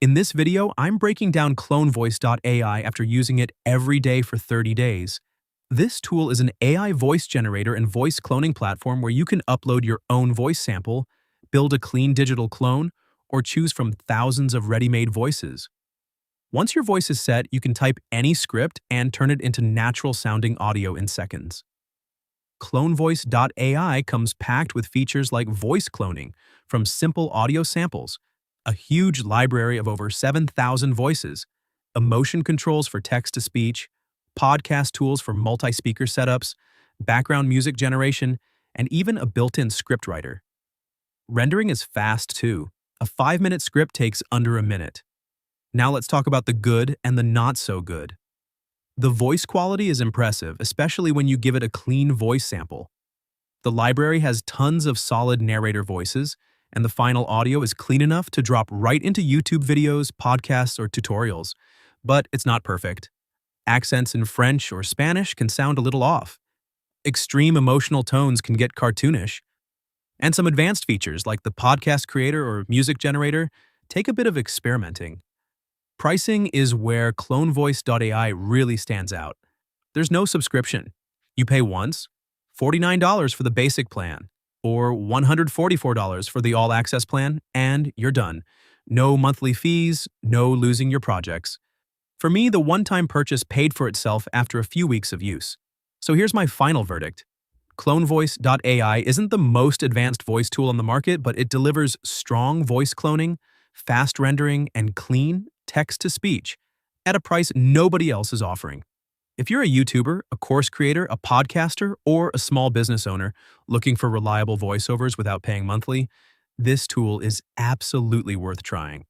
In this video, I'm breaking down Clonevoice.ai after using it every day for 30 days. This tool is an AI voice generator and voice cloning platform where you can upload your own voice sample, build a clean digital clone, or choose from thousands of ready-made voices. Once your voice is set, you can type any script and turn it into natural-sounding audio in seconds. Clonevoice.ai comes packed with features like voice cloning from simple audio samples, a huge library of over 7,000 voices, emotion controls for text-to-speech, podcast tools for multi-speaker setups, background music generation, and even a built-in scriptwriter. Rendering is fast too. A 5-minute script takes under a minute. Now let's talk about the good and the not so good. The voice quality is impressive, especially when you give it a clean voice sample. The library has tons of solid narrator voices, and the final audio is clean enough to drop right into YouTube videos, podcasts, or tutorials. But it's not perfect. Accents in French or Spanish can sound a little off. Extreme emotional tones can get cartoonish. And some advanced features like the podcast creator or music generator take a bit of experimenting. Pricing is where Clonevoice.ai really stands out. There's no subscription. You pay once, $49 for the basic plan, or $144 for the all-access plan, and you're done. No monthly fees, no losing your projects. For me, the one-time purchase paid for itself after a few weeks of use. So here's my final verdict. Clonevoice.ai isn't the most advanced voice tool on the market, but it delivers strong voice cloning, fast rendering, and clean text-to-speech at a price nobody else is offering. If you're a YouTuber, a course creator, a podcaster, or a small business owner looking for reliable voiceovers without paying monthly, this tool is absolutely worth trying.